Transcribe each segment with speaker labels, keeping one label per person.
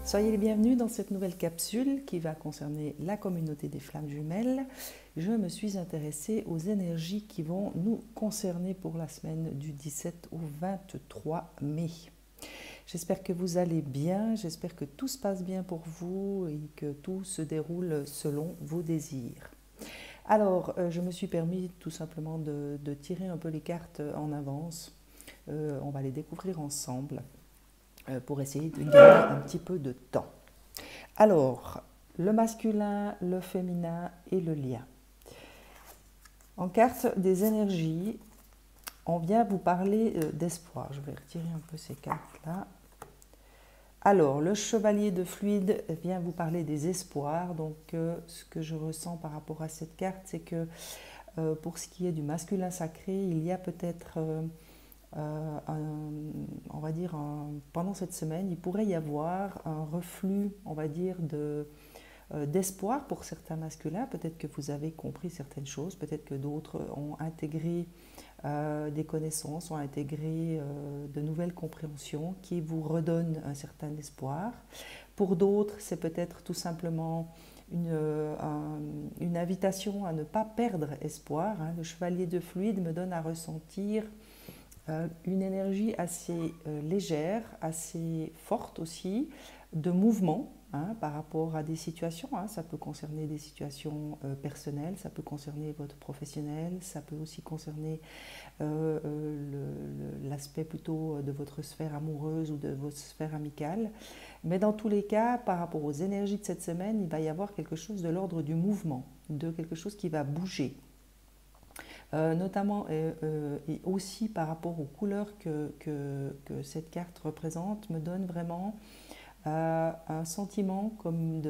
Speaker 1: Soyez les bienvenus dans cette nouvelle capsule qui va concerner la communauté des flammes jumelles. Je me suis intéressée aux énergies qui vont nous concerner pour la semaine du 17 au 23 mai. J'espère que vous allez bien, j'espère que tout se passe bien pour vous et que tout se déroule selon vos désirs. Alors, je me suis permis tout simplement de tirer un peu les cartes en avance. On va les découvrir ensemble pour essayer de gagner un petit peu de temps. Alors, le masculin, le féminin et le lien. En carte des énergies, on vient vous parler d'espoir. Je vais retirer un peu ces cartes-là. Alors, le chevalier de fluide vient vous parler des espoirs. Donc, ce que je ressens par rapport à cette carte, c'est que pour ce qui est du masculin sacré, il y a peut-être... on va dire, pendant cette semaine, il pourrait y avoir un reflux, on va dire, d'espoir pour certains masculins. Peut-être que vous avez compris certaines choses, peut-être que d'autres ont intégré des connaissances, ont intégré de nouvelles compréhensions qui vous redonnent un certain espoir. Pour d'autres, c'est peut-être tout simplement une invitation à ne pas perdre espoir. Le chevalier de fluide me donne à ressentir une énergie assez légère, assez forte aussi, de mouvement par rapport à des situations. Ça peut concerner des situations personnelles, ça peut concerner votre professionnel, ça peut aussi concerner l'aspect plutôt de votre sphère amoureuse ou de votre sphère amicale. Mais dans tous les cas, par rapport aux énergies de cette semaine, il va y avoir quelque chose de l'ordre du mouvement, de quelque chose qui va bouger. Notamment et aussi par rapport aux couleurs que cette carte représente, me donne vraiment un sentiment comme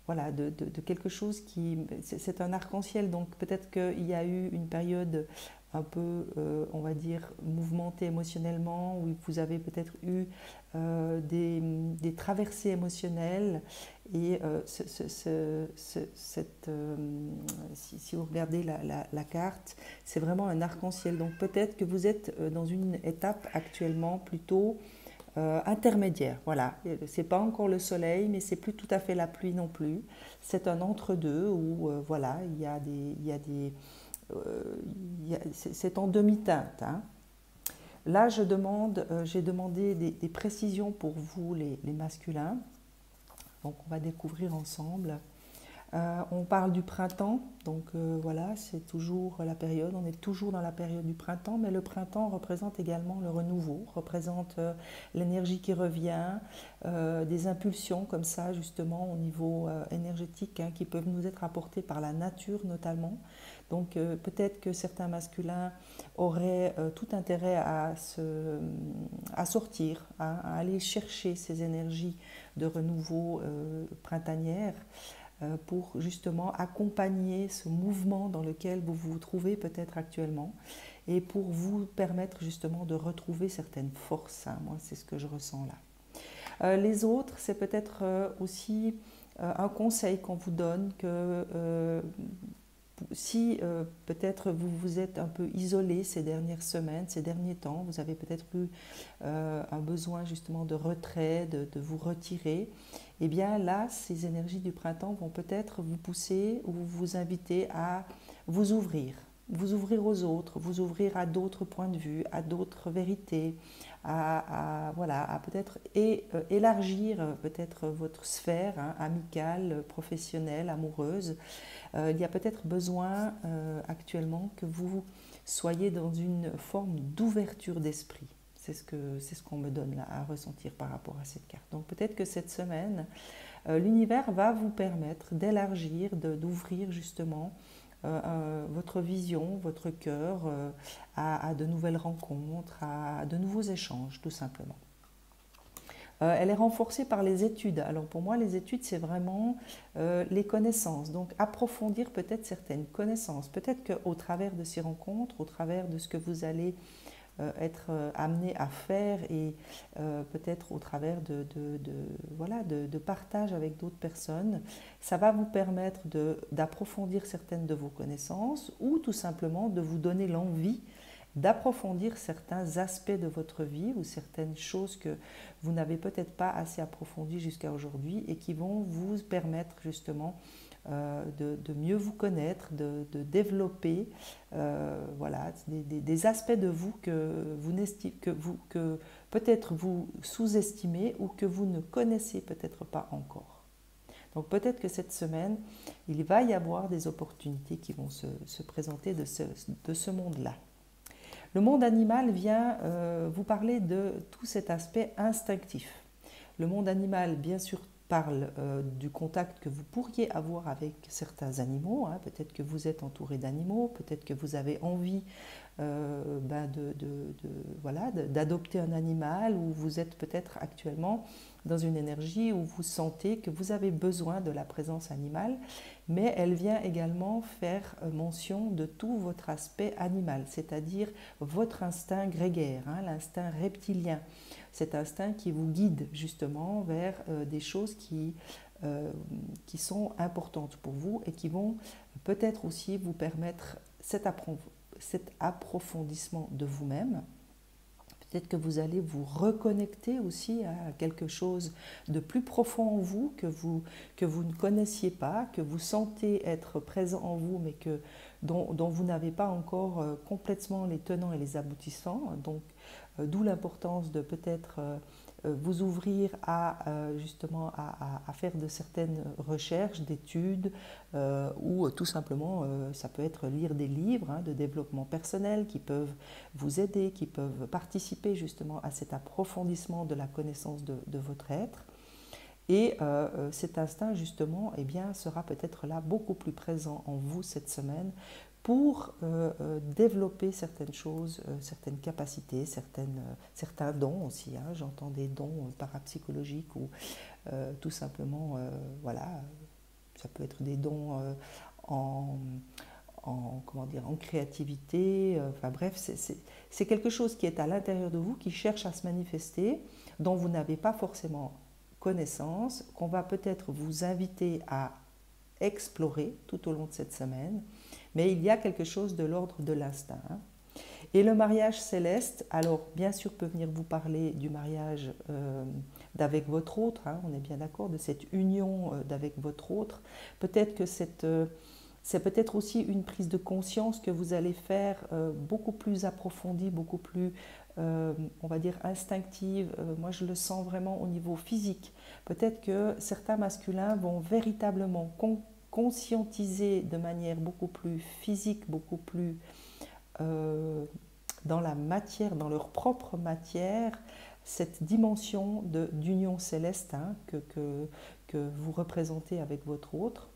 Speaker 1: voilà, de quelque chose qui... C'est un arc-en-ciel, donc peut-être qu'il y a eu une période un peu, on va dire, mouvementée émotionnellement, où vous avez peut-être eu des traversées émotionnelles. Et si vous regardez la carte, c'est vraiment un arc-en-ciel. Donc peut-être que vous êtes dans une étape actuellement plutôt intermédiaire. Voilà, c'est pas encore le soleil, mais c'est plus tout à fait la pluie non plus. C'est un entre-deux où voilà, c'est en demi-teinte. Là, j'ai demandé des précisions pour vous, les masculins. Donc, on va découvrir ensemble. On parle du printemps, donc voilà, c'est toujours la période, on est toujours dans la période du printemps, mais le printemps représente également le renouveau, représente l'énergie qui revient, des impulsions comme ça justement au niveau énergétique qui peuvent nous être apportées par la nature notamment. Donc peut-être que certains masculins auraient tout intérêt à sortir, à aller chercher ces énergies de renouveau printanières, pour justement accompagner ce mouvement dans lequel vous vous trouvez peut-être actuellement et pour vous permettre justement de retrouver certaines forces. Moi, c'est ce que je ressens là. Les autres, c'est peut-être aussi un conseil qu'on vous donne que si peut-être vous vous êtes un peu isolé ces dernières semaines, ces derniers temps, vous avez peut-être eu un besoin justement de retrait, de vous retirer, et bien là, ces énergies du printemps vont peut-être vous pousser ou vous inviter à vous ouvrir aux autres, vous ouvrir à d'autres points de vue, à d'autres vérités, voilà, à peut-être élargir peut-être votre sphère amicale, professionnelle, amoureuse. Il y a peut-être besoin actuellement que vous soyez dans une forme d'ouverture d'esprit. C'est ce qu'on me donne là à ressentir par rapport à cette carte. Donc peut-être que cette semaine, l'univers va vous permettre d'élargir, d'ouvrir justement votre vision, votre cœur à de nouvelles rencontres, à de nouveaux échanges tout simplement. Elle est renforcée par les études. Alors pour moi, les études, c'est vraiment les connaissances. Donc approfondir peut-être certaines connaissances. Peut-être qu'au travers de ces rencontres, au travers de ce que vous allez être amené à faire et peut-être au travers de partage avec d'autres personnes, ça va vous permettre d'approfondir certaines de vos connaissances ou tout simplement de vous donner l'envie d'approfondir certains aspects de votre vie ou certaines choses que vous n'avez peut-être pas assez approfondies jusqu'à aujourd'hui et qui vont vous permettre justement de mieux vous connaître, de développer voilà, des aspects de vous que peut-être vous sous-estimez ou que vous ne connaissez peut-être pas encore. Donc peut-être que cette semaine, il va y avoir des opportunités qui vont se présenter de ce monde-là. Le monde animal vient vous parler de tout cet aspect instinctif. Le monde animal, bien sûr, parle du contact que vous pourriez avoir avec certains animaux. Hein. Peut-être que vous êtes entouré d'animaux, peut-être que vous avez envie voilà, d'adopter un animal, ou vous êtes peut-être actuellement dans une énergie où vous sentez que vous avez besoin de la présence animale, mais elle vient également faire mention de tout votre aspect animal, c'est-à-dire votre instinct grégaire, hein, l'instinct reptilien, cet instinct qui vous guide justement vers des choses qui sont importantes pour vous et qui vont peut-être aussi vous permettre cet approfondissement de vous-même. Peut-être que vous allez vous reconnecter aussi à quelque chose de plus profond en vous que vous ne connaissiez pas, que vous sentez être présent en vous, mais dont vous n'avez pas encore complètement les tenants et les aboutissants. Donc, d'où l'importance de peut-être vous ouvrir justement à faire de certaines recherches, d'études, ou tout simplement, ça peut être lire des livres hein, de développement personnel qui peuvent vous aider, qui peuvent participer justement à cet approfondissement de la connaissance de votre être. Et cet instinct, justement, eh bien, sera peut-être là beaucoup plus présent en vous cette semaine pour développer certaines choses, certaines capacités, certains dons aussi. Hein. J'entends des dons parapsychologiques ou tout simplement, voilà, ça peut être des dons comment dire, en créativité. Enfin bref, c'est quelque chose qui est à l'intérieur de vous, qui cherche à se manifester, dont vous n'avez pas forcément connaissance, qu'on va peut-être vous inviter à explorer tout au long de cette semaine. Mais il y a quelque chose de l'ordre de l'instinct. Hein. Et le mariage céleste, alors bien sûr peut venir vous parler du mariage d'avec votre autre, hein, on est bien d'accord, de cette union d'avec votre autre. Peut-être que c'est peut-être aussi une prise de conscience que vous allez faire beaucoup plus approfondie, beaucoup plus, on va dire, instinctive. Moi, je le sens vraiment au niveau physique. Peut-être que certains masculins vont véritablement conscientiser de manière beaucoup plus physique, beaucoup plus dans la matière, dans leur propre matière, cette dimension d'union céleste hein, que vous représentez avec votre autre.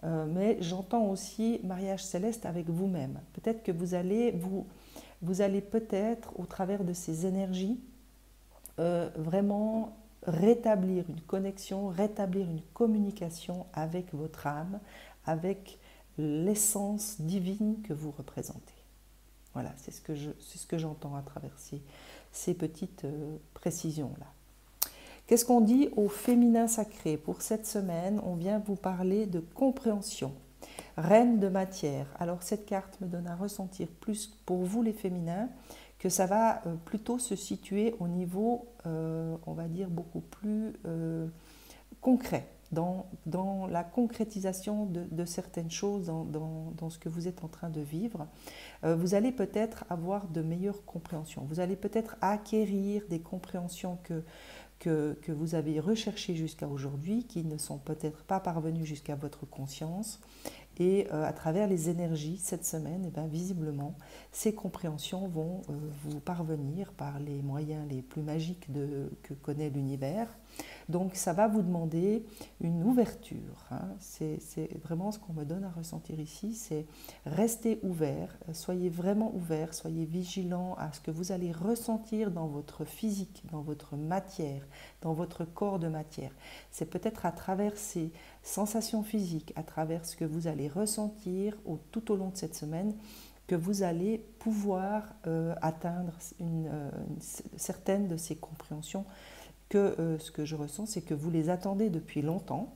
Speaker 1: Mais j'entends aussi mariage céleste avec vous-même. Peut-être que vous allez peut-être, au travers de ces énergies, vraiment rétablir une connexion, rétablir une communication avec votre âme, avec l'essence divine que vous représentez. Voilà, c'est ce que j'entends à travers ces petites précisions-là. Qu'est-ce qu'on dit au féminin sacré? Pour cette semaine, on vient vous parler de compréhension. Reine de matière. Alors cette carte me donne à ressentir plus pour vous les féminins que ça va plutôt se situer au niveau, on va dire, beaucoup plus concret, dans la concrétisation de certaines choses, dans ce que vous êtes en train de vivre. Vous allez peut-être avoir de meilleures compréhensions. Vous allez peut-être acquérir des compréhensions que vous avez recherchées jusqu'à aujourd'hui, qui ne sont peut-être pas parvenues jusqu'à votre conscience. Et à travers les énergies, cette semaine, eh bien, visiblement, ces compréhensions vont vous parvenir par les moyens les plus magiques que connaît l'univers. Donc ça va vous demander une ouverture. Hein. C'est vraiment ce qu'on me donne à ressentir ici, c'est rester ouvert, soyez vraiment ouvert, soyez vigilant à ce que vous allez ressentir dans votre physique, dans votre matière, dans votre corps de matière. C'est peut-être à travers ces sensations physiques, à travers ce que vous allez ressentir tout au long de cette semaine, que vous allez pouvoir atteindre certaines de ces compréhensions. Ce que je ressens, c'est que vous les attendez depuis longtemps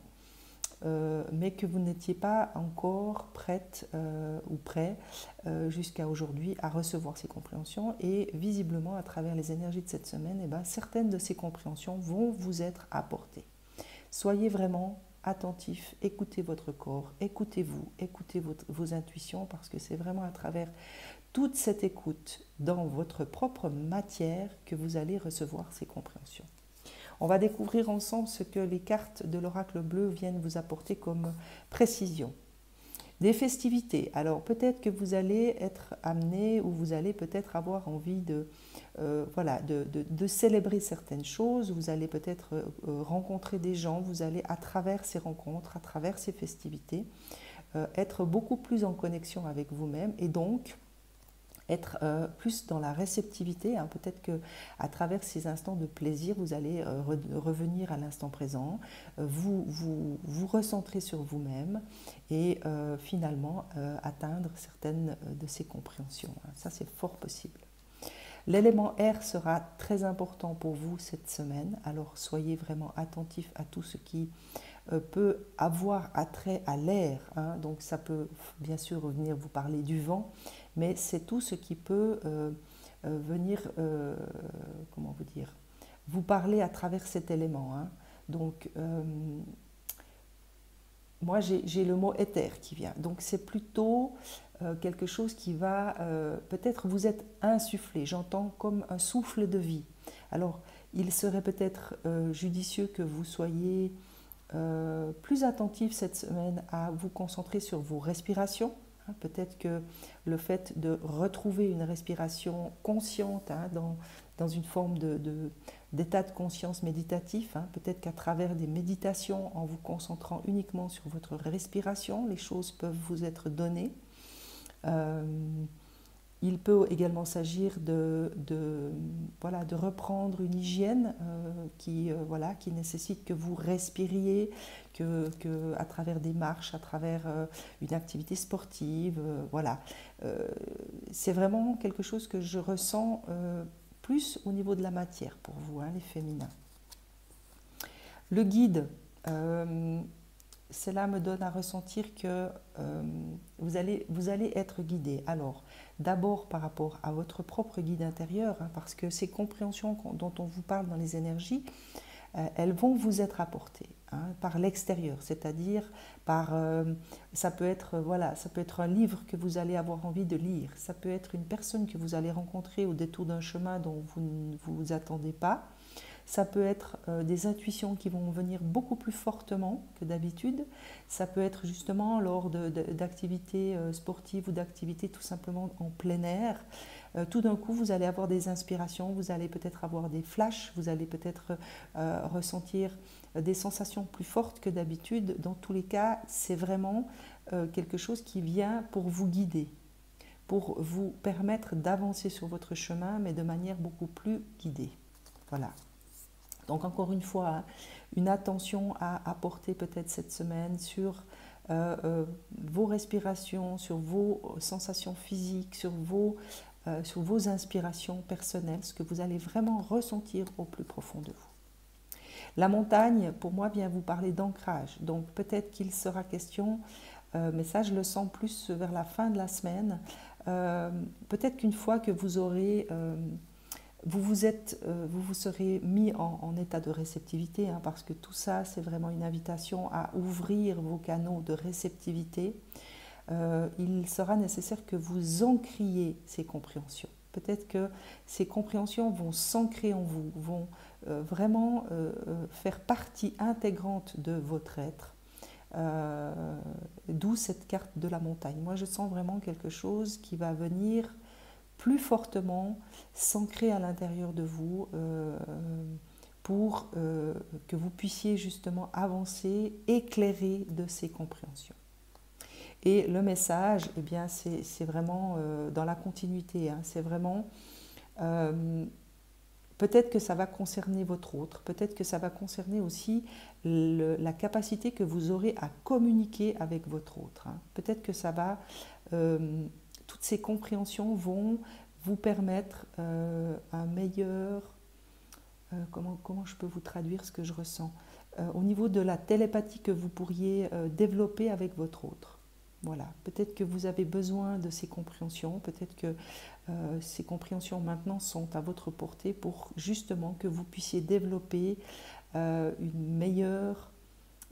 Speaker 1: mais que vous n'étiez pas encore prête ou prêt jusqu'à aujourd'hui à recevoir ces compréhensions. Et visiblement, à travers les énergies de cette semaine, eh ben, certaines de ces compréhensions vont vous être apportées. Soyez vraiment attentif, écoutez votre corps, écoutez-vous, écoutez vos intuitions, parce que c'est vraiment à travers toute cette écoute dans votre propre matière que vous allez recevoir ces compréhensions. On va découvrir ensemble ce que les cartes de l'oracle bleu viennent vous apporter comme précision. Des festivités. Alors peut-être que vous allez être amené ou vous allez peut-être avoir envie voilà, de célébrer certaines choses. Vous allez peut-être rencontrer des gens. Vous allez à travers ces rencontres, à travers ces festivités, être beaucoup plus en connexion avec vous-même et donc être plus dans la réceptivité. Hein. Peut-être qu'à travers ces instants de plaisir, vous allez revenir à l'instant présent, vous recentrer sur vous-même et finalement atteindre certaines de ces compréhensions. Hein. Ça, c'est fort possible. L'élément air sera très important pour vous cette semaine, alors soyez vraiment attentifs à tout ce qui peut avoir attrait à l'air. Hein. Donc ça peut bien sûr venir vous parler du vent, mais c'est tout ce qui peut venir, comment vous dire, vous parler à travers cet élément. Hein. Donc moi j'ai le mot éther qui vient, donc c'est plutôt quelque chose qui va peut-être vous être insufflé, j'entends comme un souffle de vie. Alors il serait peut-être judicieux que vous soyez plus attentif cette semaine à vous concentrer sur vos respirations. Hein, peut-être que le fait de retrouver une respiration consciente hein, dans une forme d'état de conscience méditatif, hein, peut-être qu'à travers des méditations, en vous concentrant uniquement sur votre respiration, les choses peuvent vous être données. Il peut également s'agir voilà, de reprendre une hygiène voilà, qui nécessite que vous respiriez, à travers des marches, à travers une activité sportive. Voilà. C'est vraiment quelque chose que je ressens plus au niveau de la matière pour vous, hein, les féminins. Le guide, cela me donne à ressentir que vous allez être guidé. Alors, d'abord par rapport à votre propre guide intérieur, hein, parce que ces compréhensions dont on vous parle dans les énergies, elles vont vous être apportées hein, par l'extérieur, c'est-à-dire ça peut être voilà, ça peut être un livre que vous allez avoir envie de lire, ça peut être une personne que vous allez rencontrer au détour d'un chemin dont vous ne vous attendez pas. Ça peut être des intuitions qui vont venir beaucoup plus fortement que d'habitude. Ça peut être justement lors d'activités sportives ou d'activités tout simplement en plein air. Tout d'un coup, vous allez avoir des inspirations, vous allez peut-être avoir des flashs, vous allez peut-être ressentir des sensations plus fortes que d'habitude. Dans tous les cas, c'est vraiment quelque chose qui vient pour vous guider, pour vous permettre d'avancer sur votre chemin, mais de manière beaucoup plus guidée. Voilà. Donc encore une fois, une attention à apporter peut-être cette semaine sur vos respirations, sur vos sensations physiques, sur vos inspirations personnelles, ce que vous allez vraiment ressentir au plus profond de vous. La montagne, pour moi, vient vous parler d'ancrage. Donc peut-être qu'il sera question, mais ça je le sens plus vers la fin de la semaine, peut-être qu'une fois que vous aurez... vous vous serez mis en état de réceptivité, hein, parce que tout ça, c'est vraiment une invitation à ouvrir vos canaux de réceptivité. Il sera nécessaire que vous ancriez ces compréhensions. Peut-être que ces compréhensions vont s'ancrer en vous, vont vraiment faire partie intégrante de votre être. D'où cette carte de la montagne. Moi, je sens vraiment quelque chose qui va venir plus fortement s'ancrer à l'intérieur de vous pour que vous puissiez justement avancer, éclairer de ces compréhensions. Et le message, eh bien, c'est vraiment dans la continuité. Hein, c'est vraiment, peut-être que ça va concerner votre autre, peut-être que ça va concerner aussi la capacité que vous aurez à communiquer avec votre autre. Hein. Peut-être que ça va... toutes ces compréhensions vont vous permettre un meilleur... comment je peux vous traduire ce que je ressens ? au niveau de la télépathie que vous pourriez développer avec votre autre. Voilà, peut-être que vous avez besoin de ces compréhensions, peut-être que ces compréhensions maintenant sont à votre portée pour justement que vous puissiez développer une meilleure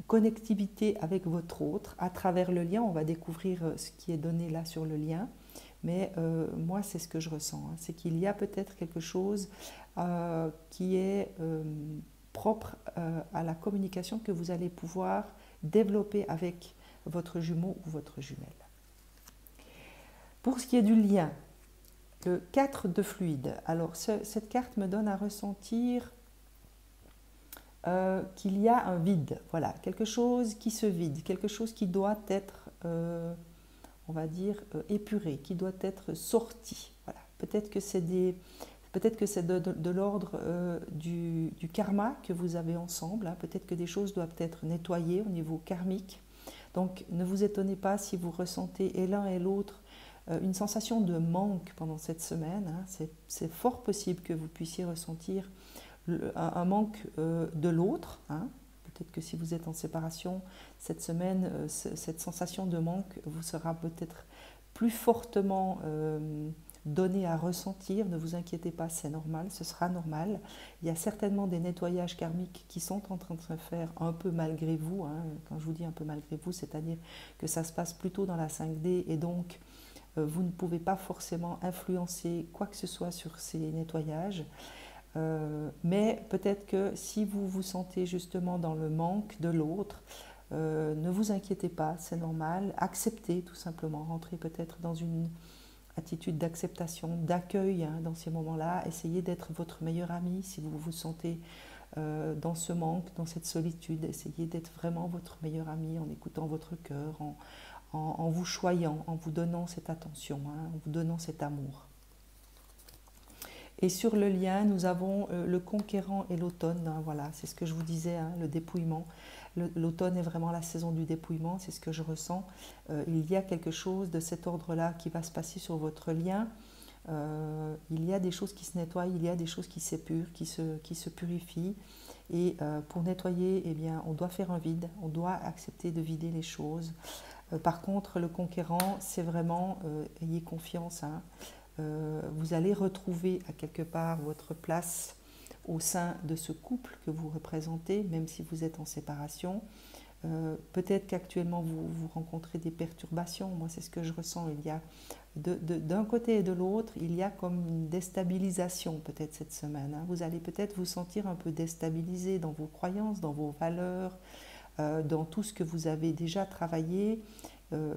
Speaker 1: connectivité avec votre autre à travers le lien. On va découvrir ce qui est donné là sur le lien, mais moi c'est ce que je ressens, hein. C'est qu'il y a peut-être quelque chose qui est propre à la communication que vous allez pouvoir développer avec votre jumeau ou votre jumelle. Pour ce qui est du lien, le 4 de fluide, alors cette carte me donne à ressentir qu'il y a un vide, voilà, quelque chose qui se vide, quelque chose qui doit être, on va dire, épuré, qui doit être sorti. Voilà. Peut-être que c'est de l'ordre du karma que vous avez ensemble, hein. Peut-être que des choses doivent être nettoyées au niveau karmique. Donc ne vous étonnez pas si vous ressentez et l'un et l'autre une sensation de manque pendant cette semaine, hein. C'est fort possible que vous puissiez ressentir un manque de l'autre, hein. Peut-être que si vous êtes en séparation cette semaine, cette sensation de manque vous sera peut-être plus fortement donnée à ressentir. Ne vous inquiétez pas, c'est normal, ce sera normal. Il y a certainement des nettoyages karmiques qui sont en train de se faire un peu malgré vous, hein. Quand je vous dis un peu malgré vous, c'est-à-dire que ça se passe plutôt dans la 5D et donc vous ne pouvez pas forcément influencer quoi que ce soit sur ces nettoyages. Mais peut-être que si vous vous sentez justement dans le manque de l'autre, ne vous inquiétez pas, c'est normal. Acceptez tout simplement, rentrez peut-être dans une attitude d'acceptation, d'accueil, hein, dans ces moments-là. Essayez d'être votre meilleur ami si vous vous sentez dans ce manque, dans cette solitude. Essayez d'être vraiment votre meilleur ami en écoutant votre cœur, en vous choyant, en vous donnant cette attention, hein, en vous donnant cet amour. Et sur le lien, nous avons le conquérant et l'automne, hein, voilà, c'est ce que je vous disais, hein, le dépouillement. L'automne est vraiment la saison du dépouillement, c'est ce que je ressens. Il y a quelque chose de cet ordre-là qui va se passer sur votre lien. Il y a des choses qui se nettoient, il y a des choses qui s'épurent, qui se purifient. Et pour nettoyer, eh bien, on doit faire un vide, on doit accepter de vider les choses. Par contre, le conquérant, c'est vraiment, ayez confiance, hein, vous allez retrouver à quelque part votre place au sein de ce couple que vous représentez, même si vous êtes en séparation. Peut-être qu'actuellement vous rencontrez des perturbations, moi c'est ce que je ressens, il y a d'un côté et de l'autre, il y a comme une déstabilisation peut-être cette semaine, hein. Vous allez peut-être vous sentir un peu déstabilisé dans vos croyances, dans vos valeurs, dans tout ce que vous avez déjà travaillé.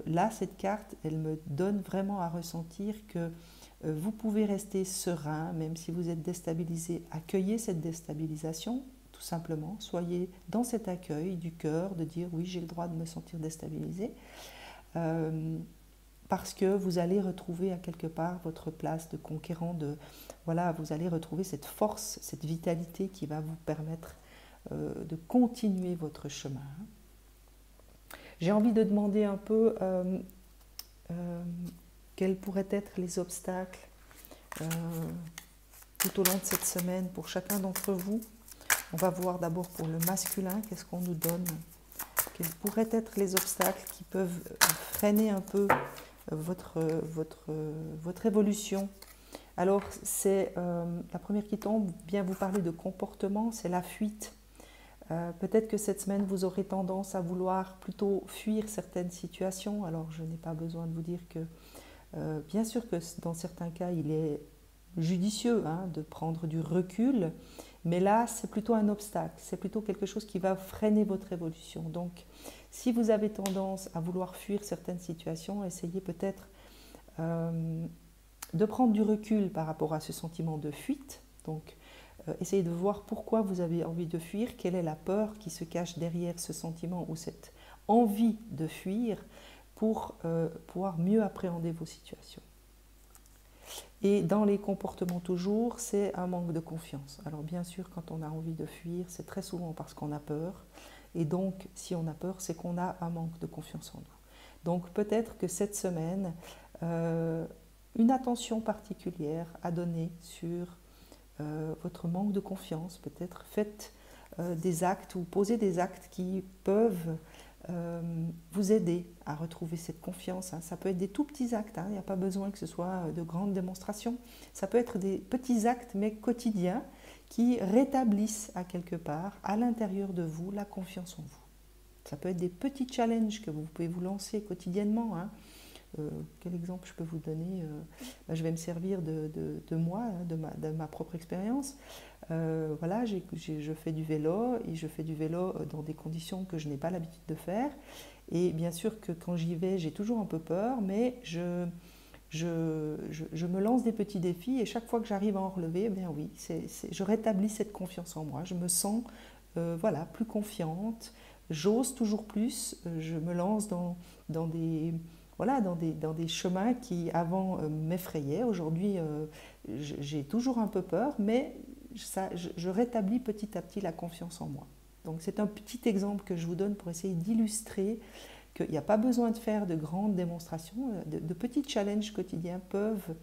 Speaker 1: Là, cette carte, elle me donne vraiment à ressentir que vous pouvez rester serein, même si vous êtes déstabilisé. Accueillez cette déstabilisation, tout simplement. Soyez dans cet accueil du cœur, de dire oui, j'ai le droit de me sentir déstabilisé. Parce que vous allez retrouver à quelque part votre place de conquérant. Voilà, vous allez retrouver cette force, cette vitalité qui va vous permettre de continuer votre chemin. J'ai envie de demander un peu quels pourraient être les obstacles tout au long de cette semaine pour chacun d'entre vous. On va voir d'abord pour le masculin, qu'est-ce qu'on nous donne, quels pourraient être les obstacles qui peuvent freiner un peu votre évolution. Alors, c'est la première qui tombe, bien vous parler de comportement, c'est la fuite. Peut-être que cette semaine, vous aurez tendance à vouloir plutôt fuir certaines situations. Alors, je n'ai pas besoin de vous dire que, bien sûr que dans certains cas, il est judicieux, hein, de prendre du recul, mais là, c'est plutôt un obstacle, c'est plutôt quelque chose qui va freiner votre évolution. Donc, si vous avez tendance à vouloir fuir certaines situations, essayez peut-être de prendre du recul par rapport à ce sentiment de fuite. Donc, essayez de voir pourquoi vous avez envie de fuir, quelle est la peur qui se cache derrière ce sentiment ou cette envie de fuir pour pouvoir mieux appréhender vos situations. Et dans les comportements toujours, c'est un manque de confiance. Alors bien sûr, quand on a envie de fuir, c'est très souvent parce qu'on a peur. Et donc, si on a peur, c'est qu'on a un manque de confiance en nous. Donc peut-être que cette semaine, une attention particulière à donner sur votre manque de confiance. Peut-être faites des actes ou poser des actes qui peuvent vous aider à retrouver cette confiance. Ça peut être des tout petits actes, il n'y a pas besoin que ce soit de grandes démonstrations. Ça peut être des petits actes, mais quotidiens, qui rétablissent à quelque part, à l'intérieur de vous, la confiance en vous. Ça peut être des petits challenges que vous pouvez vous lancer quotidiennement. Quel exemple je peux vous donner? Je vais me servir de moi, de ma propre expérience. Voilà, je fais du vélo et je fais du vélo dans des conditions que je n'ai pas l'habitude de faire. Et bien sûr que quand j'y vais, j'ai toujours un peu peur, mais je me lance des petits défis et chaque fois que j'arrive à en relever, eh bien oui, je rétablis cette confiance en moi. Je me sens voilà, plus confiante, j'ose toujours plus, je me lance dans des, voilà, dans des chemins qui avant m'effrayaient. Aujourd'hui, j'ai toujours un peu peur, mais je rétablis petit à petit la confiance en moi. Donc c'est un petit exemple que je vous donne pour essayer d'illustrer qu'il n'y a pas besoin de faire de grandes démonstrations, de petits challenges quotidiens peuvent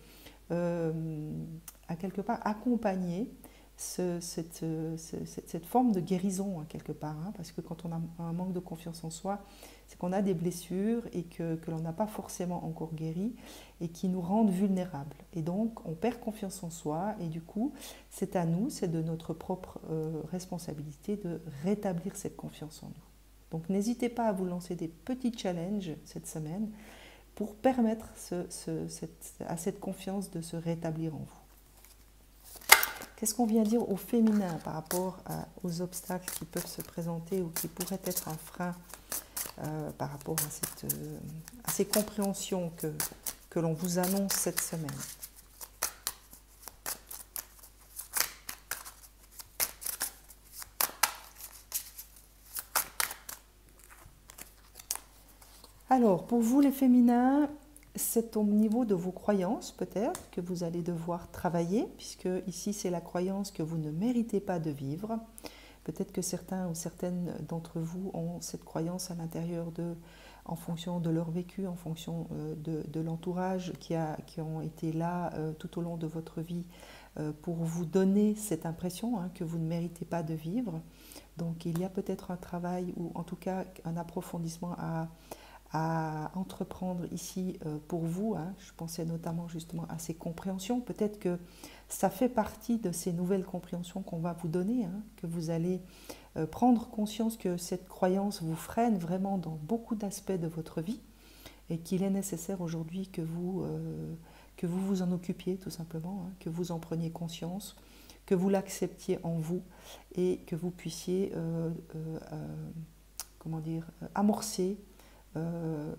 Speaker 1: à quelque part accompagner cette forme de guérison quelque part, parce que quand on a un manque de confiance en soi, c'est qu'on a des blessures et que l'on n'a pas forcément encore guéri et qui nous rendent vulnérables. Et donc on perd confiance en soi et du coup c'est à nous, c'est de notre propre responsabilité de rétablir cette confiance en nous. Donc n'hésitez pas à vous lancer des petits challenges cette semaine pour permettre à cette confiance de se rétablir en vous. Qu'est-ce qu'on vient dire au féminin par rapport aux obstacles qui peuvent se présenter ou qui pourraient être un frein par rapport à ces compréhensions que l'on vous annonce cette semaine? Alors, pour vous les féminins, c'est au niveau de vos croyances peut-être que vous allez devoir travailler, puisque ici c'est la croyance que vous ne méritez pas de vivre. Peut-être que certains ou certaines d'entre vous ont cette croyance à l'intérieur en fonction de leur vécu, en fonction de l'entourage qui ont été là tout au long de votre vie pour vous donner cette impression que vous ne méritez pas de vivre. Donc il y a peut-être un travail ou en tout cas un approfondissement à entreprendre ici pour vous. Je pensais notamment justement à ces compréhensions. Peut-être que ça fait partie de ces nouvelles compréhensions qu'on va vous donner, que vous allez prendre conscience que cette croyance vous freine vraiment dans beaucoup d'aspects de votre vie et qu'il est nécessaire aujourd'hui que vous vous en occupiez tout simplement, que vous en preniez conscience, que vous l'acceptiez en vous et que vous puissiez amorcer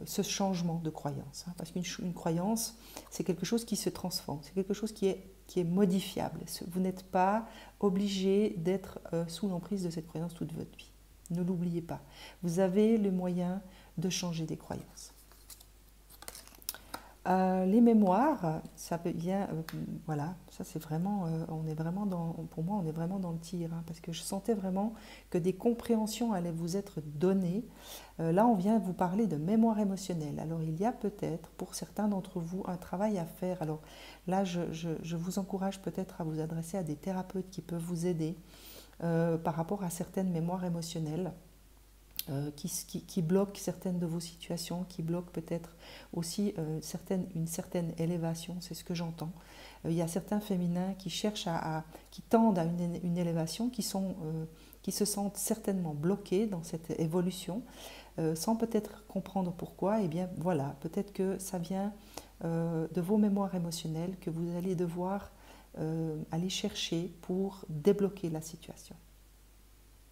Speaker 1: ce changement de croyance. Parce qu'une croyance, c'est quelque chose qui se transforme, c'est quelque chose qui est modifiable. Vous n'êtes pas obligé d'être sous l'emprise de cette croyance toute votre vie. Ne l'oubliez pas. Vous avez le moyen de changer des croyances. Les mémoires, ça vient, voilà, ça c'est vraiment, pour moi on est vraiment dans le tir, parce que je sentais vraiment que des compréhensions allaient vous être données. Là on vient vous parler de mémoire émotionnelle. Alors il y a peut-être pour certains d'entre vous un travail à faire. Alors là je vous encourage peut-être à vous adresser à des thérapeutes qui peuvent vous aider par rapport à certaines mémoires émotionnelles. Qui bloquent certaines de vos situations, qui bloquent peut-être aussi une certaine élévation, c'est ce que j'entends. Il y a certains féminins qui cherchent qui tendent à une élévation, qui se sentent certainement bloqués dans cette évolution, sans peut-être comprendre pourquoi. Et bien voilà, peut-être que ça vient de vos mémoires émotionnelles que vous allez devoir aller chercher pour débloquer la situation.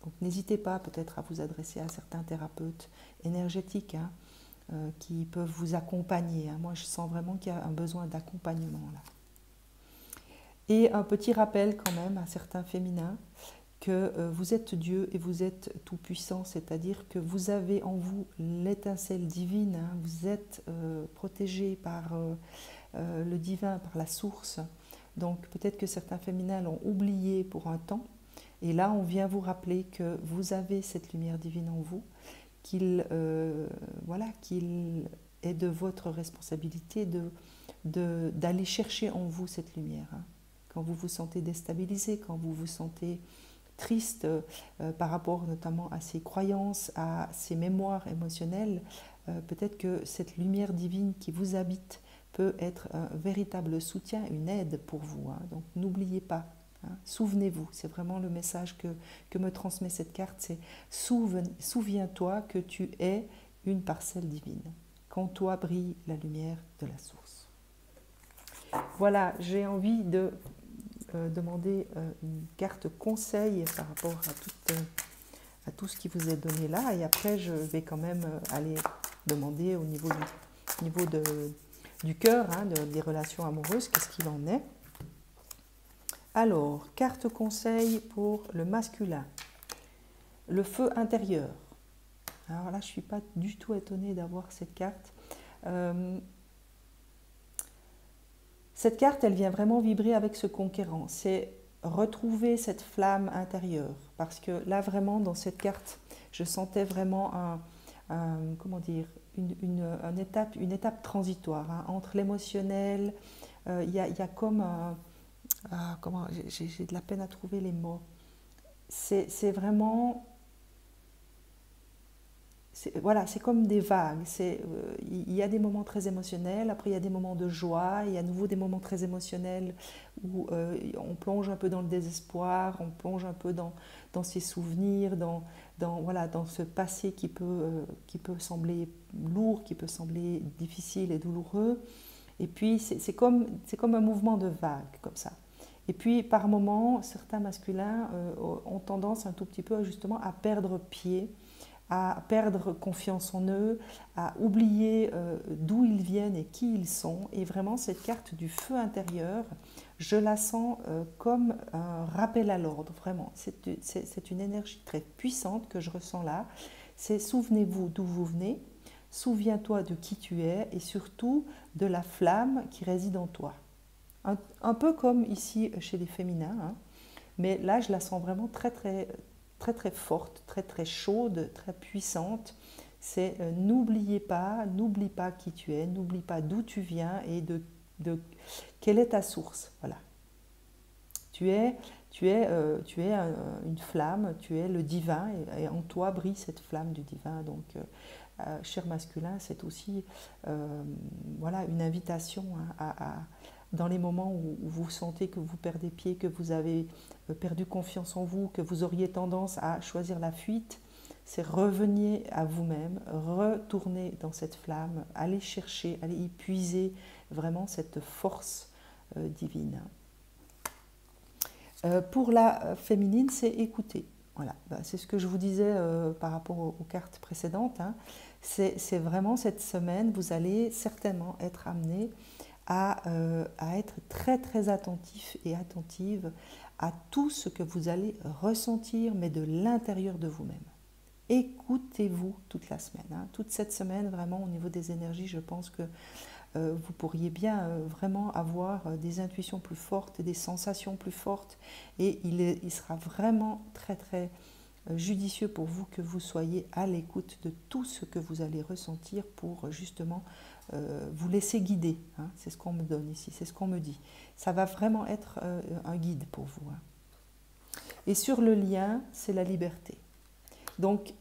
Speaker 1: Donc n'hésitez pas peut-être à vous adresser à certains thérapeutes énergétiques qui peuvent vous accompagner. Moi, je sens vraiment qu'il y a un besoin d'accompagnement là. Et un petit rappel quand même à certains féminins que vous êtes Dieu et vous êtes tout-puissant, c'est-à-dire que vous avez en vous l'étincelle divine, vous êtes protégé par le divin, par la source. Donc peut-être que certains féminins l'ont oublié pour un temps. Et là, on vient vous rappeler que vous avez cette lumière divine en vous, qu'il est de votre responsabilité d'aller chercher en vous cette lumière. Quand vous vous sentez déstabilisé, quand vous vous sentez triste par rapport notamment à ses croyances, à ses mémoires émotionnelles, peut-être que cette lumière divine qui vous habite peut être un véritable soutien, une aide pour vous. Hein. Donc n'oubliez pas, hein, souvenez-vous, c'est vraiment le message que me transmet cette carte, c'est souviens-toi que tu es une parcelle divine. Qu'en toi brille la lumière de la source. Voilà, j'ai envie de demander une carte conseil par rapport à tout ce qui vous est donné là. Et après, je vais quand même aller demander au niveau du cœur, hein, des relations amoureuses, qu'est-ce qu'il en est. Alors, carte conseil pour le masculin. Le feu intérieur. Alors là, je ne suis pas du tout étonnée d'avoir cette carte. Cette carte, elle vient vraiment vibrer avec ce conquérant. C'est retrouver cette flamme intérieure. Parce que là, vraiment, dans cette carte, je sentais vraiment comment dire, une étape transitoire, hein, entre l'émotionnel. Il y a comme j'ai de la peine à trouver les mots. C'est vraiment... Voilà, c'est comme des vagues. Il y a des moments très émotionnels, après il y a des moments de joie, il y a à nouveau des moments très émotionnels où on plonge un peu dans le désespoir, on plonge un peu dans ses souvenirs, voilà, dans ce passé qui peut sembler lourd, qui peut sembler difficile et douloureux. Et puis c'est comme un mouvement de vagues, comme ça. Et puis par moments, certains masculins ont tendance un tout petit peu justement à perdre pied, à perdre confiance en eux, à oublier d'où ils viennent et qui ils sont. Et vraiment, cette carte du feu intérieur, je la sens comme un rappel à l'ordre, vraiment. C'est une énergie très puissante que je ressens là. C'est souvenez-vous d'où vous venez, souviens-toi de qui tu es et surtout de la flamme qui réside en toi. Un peu comme ici chez les féminins, hein. Mais là, je la sens vraiment très forte, très chaude, très puissante. C'est n'oublie pas qui tu es, n'oublie pas d'où tu viens et de quelle est ta source. Voilà. Tu es une flamme, tu es le divin et en toi brille cette flamme du divin. Donc, cher masculin, c'est aussi voilà, une invitation, hein, dans les moments où vous sentez que vous perdez pied, que vous avez perdu confiance en vous, que vous auriez tendance à choisir la fuite, c'est revenir à vous-même, retourner dans cette flamme, aller chercher, aller y puiser vraiment cette force divine. Pour la féminine, c'est écouter. Voilà, c'est ce que je vous disais par rapport aux cartes précédentes, hein. C'est vraiment cette semaine, vous allez certainement être amené à être très attentif et attentive à tout ce que vous allez ressentir, mais de l'intérieur de vous-même. Écoutez-vous toute la semaine, hein. Toute cette semaine, vraiment, au niveau des énergies, je pense que vous pourriez bien vraiment avoir des intuitions plus fortes, des sensations plus fortes, et il sera vraiment très judicieux pour vous que vous soyez à l'écoute de tout ce que vous allez ressentir pour justement vous laisser guider, hein. C'est ce qu'on me donne ici, c'est ce qu'on me dit. Ça va vraiment être un guide pour vous, hein. Et sur le lien, c'est la liberté. Donc,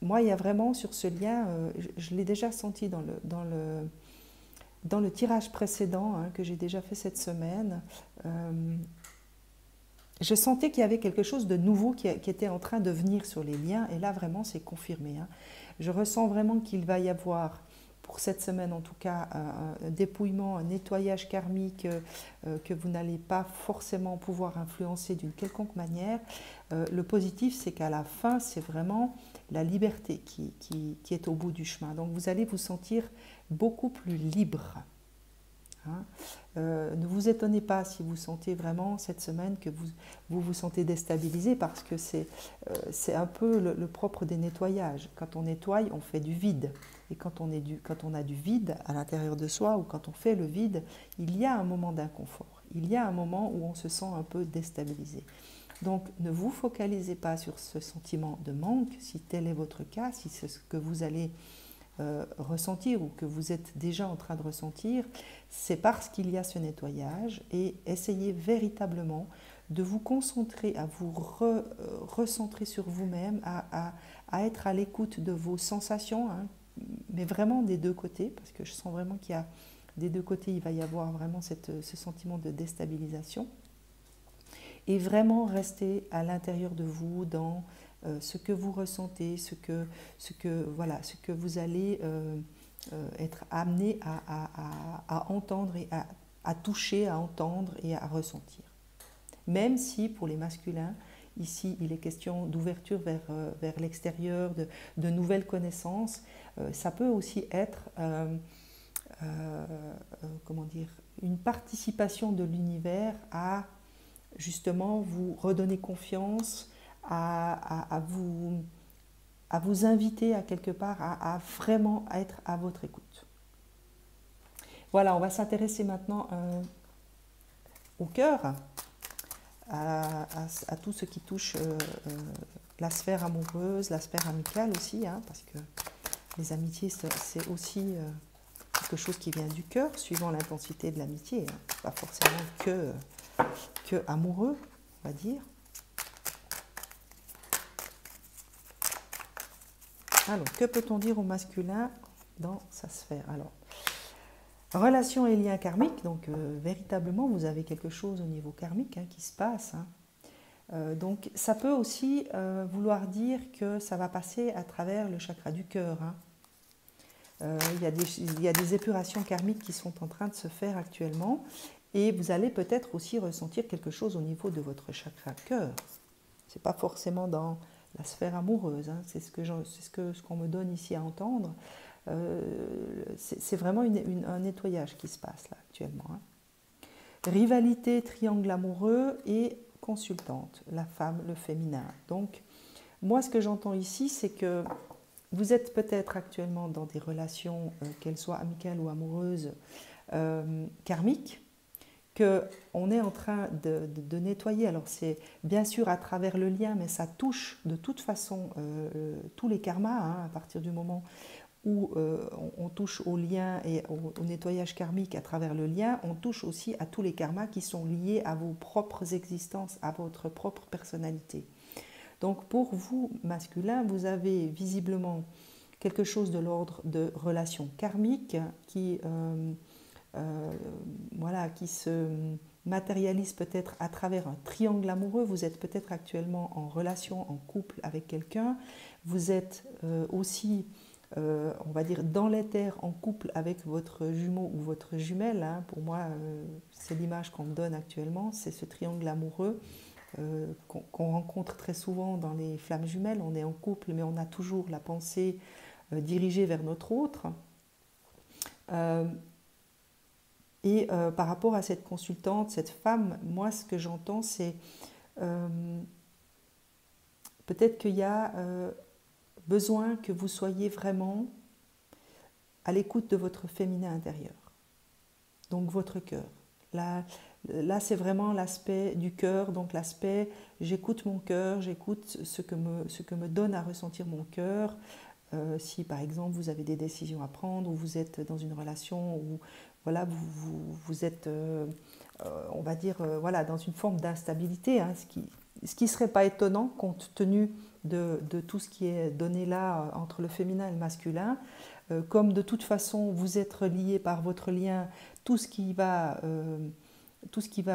Speaker 1: moi, il y a vraiment sur ce lien, je l'ai déjà senti dans le tirage précédent, hein, que j'ai déjà fait cette semaine. Je sentais qu'il y avait quelque chose de nouveau qui était en train de venir sur les liens, et là, vraiment, c'est confirmé, hein. Je ressens vraiment qu'il va y avoir, pour cette semaine en tout cas, un dépouillement, un nettoyage karmique que vous n'allez pas forcément pouvoir influencer d'une quelconque manière. Le positif, c'est qu'à la fin, c'est vraiment la liberté qui est au bout du chemin. Donc vous allez vous sentir beaucoup plus libre, hein. Ne vous étonnez pas si vous sentez vraiment cette semaine que vous sentez déstabilisé, parce que c'est un peu le propre des nettoyages. Quand on nettoie, on fait du vide. Et quand on a du vide à l'intérieur de soi, ou quand on fait le vide, il y a un moment d'inconfort. Il y a un moment où on se sent un peu déstabilisé. Donc ne vous focalisez pas sur ce sentiment de manque, si tel est votre cas, si c'est ce que vous allez ressentir ou que vous êtes déjà en train de ressentir. C'est parce qu'il y a ce nettoyage, et essayez véritablement de vous concentrer, à vous recentrer sur vous-même, à être à l'écoute de vos sensations, hein, mais vraiment des deux côtés, parce que je sens vraiment qu'il y a des deux côtés, il va y avoir vraiment ce sentiment de déstabilisation. Et vraiment rester à l'intérieur de vous dans ce que vous ressentez, ce que vous allez être amené à entendre et à toucher, à entendre et à ressentir. Même si pour les masculins, ici il est question d'ouverture vers l'extérieur, de nouvelles connaissances, ça peut aussi être comment dire, une participation de l'univers à justement vous redonner confiance, à vous inviter à quelque part à vraiment être à votre écoute. Voilà, on va s'intéresser maintenant au cœur, à tout ce qui touche la sphère amoureuse, la sphère amicale aussi, hein, parce que les amitiés, c'est aussi quelque chose qui vient du cœur, suivant l'intensité de l'amitié, hein. Pas forcément que amoureux, on va dire. Alors, que peut-on dire au masculin dans sa sphère? Alors, relation et lien karmique, donc véritablement vous avez quelque chose au niveau karmique, hein, qui se passe. Hein. Donc ça peut aussi vouloir dire que ça va passer à travers le chakra du cœur. Hein. Il y a des épurations karmiques qui sont en train de se faire actuellement et vous allez peut-être aussi ressentir quelque chose au niveau de votre chakra cœur. Ce n'est pas forcément dans la sphère amoureuse, hein. C'est ce qu'on me donne ici à entendre. C'est vraiment un nettoyage qui se passe là actuellement. Hein. Rivalité, triangle amoureux et consultante, la femme, le féminin. Donc, moi, ce que j'entends ici, c'est que vous êtes peut-être actuellement dans des relations, qu'elles soient amicales ou amoureuses, karmiques, qu'on est en train de nettoyer. Alors, c'est bien sûr à travers le lien, mais ça touche de toute façon tous les karmas, hein, à partir du moment où on touche au lien et au nettoyage karmique à travers le lien, on touche aussi à tous les karmas qui sont liés à vos propres existences, à votre propre personnalité. Donc pour vous, masculin, vous avez visiblement quelque chose de l'ordre de relations karmiques qui se matérialise peut-être à travers un triangle amoureux. Vous êtes peut-être actuellement en relation, en couple avec quelqu'un. Vous êtes aussi on va dire dans l'éther en couple avec votre jumeau ou votre jumelle. Hein. Pour moi, c'est l'image qu'on me donne actuellement, c'est ce triangle amoureux qu'on rencontre très souvent dans les flammes jumelles. On est en couple, mais on a toujours la pensée dirigée vers notre autre. Par rapport à cette consultante, cette femme, moi, ce que j'entends, c'est peut-être qu'il y a besoin que vous soyez vraiment à l'écoute de votre féminin intérieur, donc votre cœur. Là c'est vraiment l'aspect du cœur, donc l'aspect j'écoute mon cœur, j'écoute ce que me donne à ressentir mon cœur. Si par exemple vous avez des décisions à prendre ou vous êtes dans une relation où voilà, vous êtes, on va dire, voilà, dans une forme d'instabilité, hein, ce qui ne serait pas étonnant compte tenu de tout ce qui est donné là entre le féminin et le masculin. Comme de toute façon vous êtes reliés par votre lien, tout ce qui va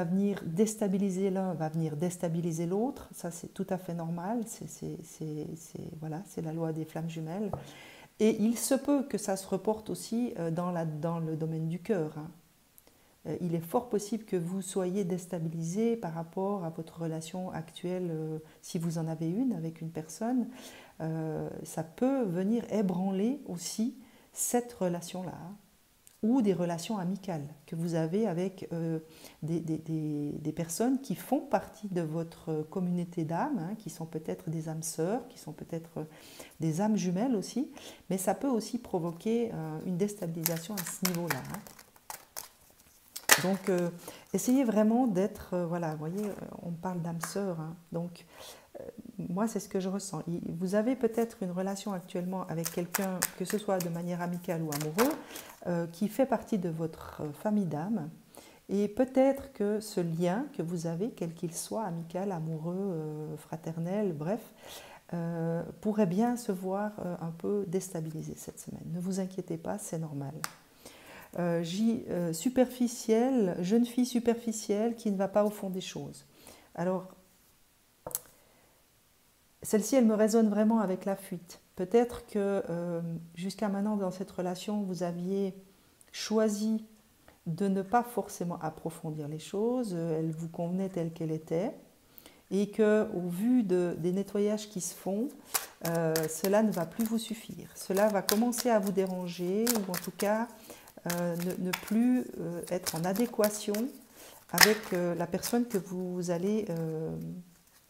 Speaker 1: venir déstabiliser l'un va venir déstabiliser l'autre. Ça c'est tout à fait normal, voilà, c'est la loi des flammes jumelles. Et il se peut que ça se reporte aussi dans le domaine du cœur. Hein. Il est fort possible que vous soyez déstabilisé par rapport à votre relation actuelle, si vous en avez une avec une personne. Ça peut venir ébranler aussi cette relation-là, hein, ou des relations amicales que vous avez avec des personnes qui font partie de votre communauté d'âmes, hein, qui sont peut-être des âmes sœurs, qui sont peut-être des âmes jumelles aussi, mais ça peut aussi provoquer une déstabilisation à ce niveau-là. Hein. Donc, essayez vraiment d'être, voilà, vous voyez, on parle d'âme sœur, hein, donc moi c'est ce que je ressens. Vous avez peut-être une relation actuellement avec quelqu'un, que ce soit de manière amicale ou amoureuse, qui fait partie de votre famille d'âme Et peut-être que ce lien que vous avez, quel qu'il soit, amical, amoureux, fraternel, bref, pourrait bien se voir un peu déstabilisé cette semaine. Ne vous inquiétez pas, c'est normal. Superficielle, jeune fille superficielle qui ne va pas au fond des choses. Alors, celle-ci, elle me résonne vraiment avec la fuite. Peut-être que jusqu'à maintenant, dans cette relation, vous aviez choisi de ne pas forcément approfondir les choses, elle vous convenait telle qu'elle était, et que au vu des nettoyages qui se font, cela ne va plus vous suffire. Cela va commencer à vous déranger, ou en tout cas ne plus être en adéquation avec la personne que vous allez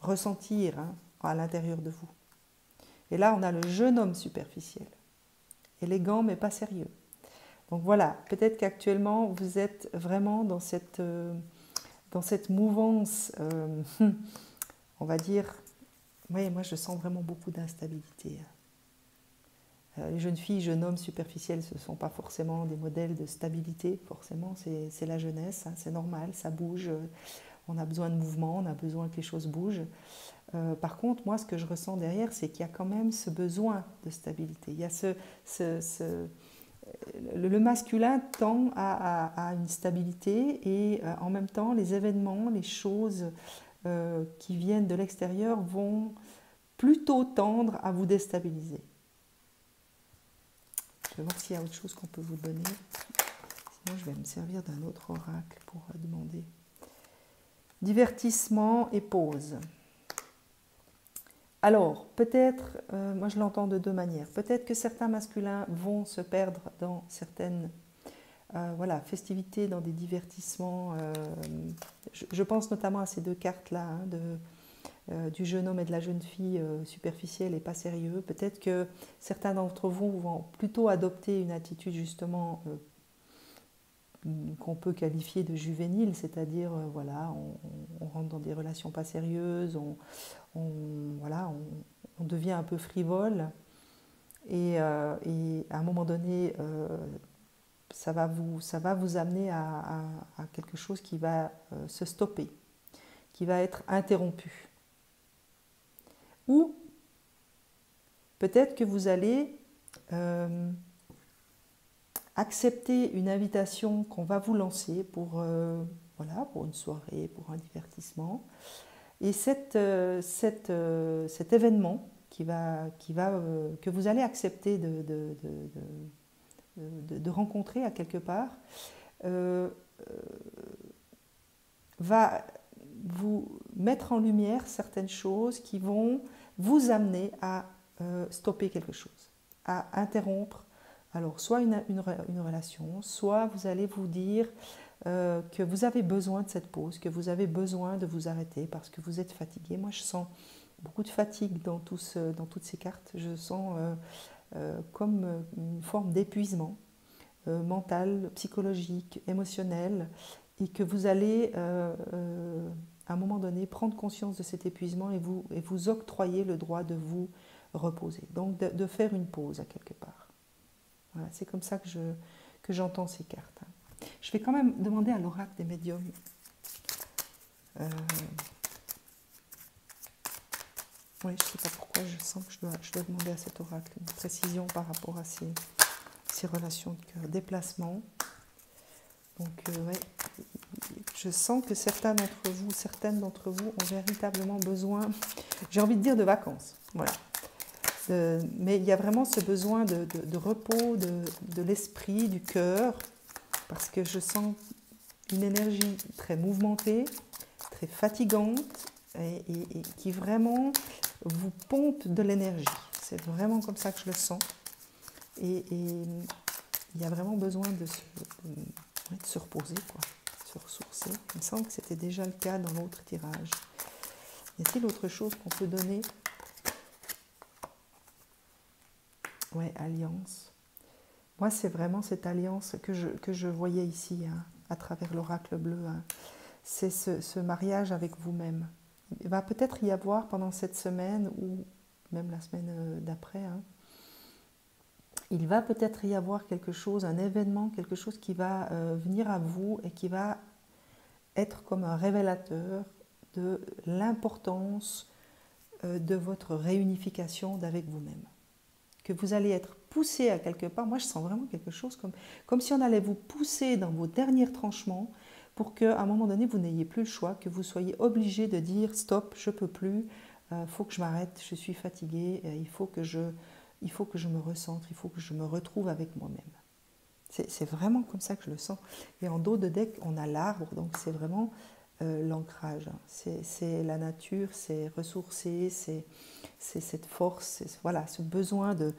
Speaker 1: ressentir hein, à l'intérieur de vous. Et là, on a le jeune homme superficiel, élégant mais pas sérieux. Donc voilà, peut-être qu'actuellement, vous êtes vraiment dans cette mouvance, on va dire, oui, moi je sens vraiment beaucoup d'instabilité. Les jeunes filles, jeunes hommes superficiels, ce ne sont pas forcément des modèles de stabilité, forcément, c'est la jeunesse, hein, c'est normal, ça bouge, on a besoin de mouvement, on a besoin que les choses bougent. Par contre, moi, ce que je ressens derrière, c'est qu'il y a quand même ce besoin de stabilité. Il y a le masculin tend à une stabilité et en même temps, les événements, les choses qui viennent de l'extérieur vont plutôt tendre à vous déstabiliser. Je vais voir s'il y a autre chose qu'on peut vous donner. Sinon, je vais me servir d'un autre oracle pour demander. Divertissement et pause. Alors, peut-être, moi je l'entends de deux manières. Peut-être que certains masculins vont se perdre dans certaines festivités, dans des divertissements. Je pense notamment à ces deux cartes-là, hein, du jeune homme et de la jeune fille superficielle et pas sérieux. Peut-être que certains d'entre vous vont plutôt adopter une attitude justement qu'on peut qualifier de juvénile, c'est-à-dire on rentre dans des relations pas sérieuses, on devient un peu frivole et à un moment donné ça va vous amener à quelque chose qui va se stopper, qui va être interrompu. Ou peut-être que vous allez accepter une invitation qu'on va vous lancer pour une soirée, pour un divertissement. Et cet événement que vous allez accepter de rencontrer à quelque part va vous mettre en lumière certaines choses qui vont vous amener à stopper quelque chose, à interrompre. Alors, soit une relation, soit vous allez vous dire que vous avez besoin de cette pause, que vous avez besoin de vous arrêter parce que vous êtes fatigué. Moi, je sens beaucoup de fatigue dans toutes ces cartes. Je sens comme une forme d'épuisement mental, psychologique, émotionnel, et que vous allez, à un moment donné, prendre conscience de cet épuisement et vous octroyer le droit de vous reposer. Donc, de faire une pause à quelque part. Voilà, c'est comme ça que j'entends ces cartes. Je vais quand même demander à l'oracle des médiums. Oui, je ne sais pas pourquoi, je sens que je dois demander à cet oracle une précision par rapport à ces relations de cœur. Déplacement. Donc, je sens que certaines d'entre vous ont véritablement besoin, j'ai envie de dire de vacances. Voilà. Mais il y a vraiment ce besoin de repos, de l'esprit, du cœur, parce que je sens une énergie très mouvementée, très fatigante, et qui vraiment vous pompe de l'énergie. C'est vraiment comme ça que je le sens. Et il y a vraiment besoin de se reposer, quoi, de se ressourcer. Il me semble que c'était déjà le cas dans l'autre tirage. Y a-t-il autre chose qu'on peut donner ? Ouais, alliance. Moi, c'est vraiment cette alliance que je voyais ici, hein, à travers l'oracle bleu. Hein. C'est ce mariage avec vous-même. Il va peut-être y avoir pendant cette semaine, ou même la semaine d'après, hein, il va peut-être y avoir quelque chose, un événement, quelque chose qui va venir à vous et qui va être comme un révélateur de l'importance de votre réunification d'avec vous-même. Que vous allez être poussé à quelque part. Moi, je sens vraiment quelque chose comme si on allait vous pousser dans vos derniers tranchements pour qu'à un moment donné, vous n'ayez plus le choix, que vous soyez obligé de dire « stop, je ne peux plus, faut que je m'arrête, je suis fatiguée, il faut que je me recentre, il faut que je me retrouve avec moi-même ». C'est vraiment comme ça que je le sens. Et en dos de deck, on a l'arbre, donc c'est vraiment l'ancrage. C'est la nature, c'est ressourcer, c'est cette force, voilà, ce besoin de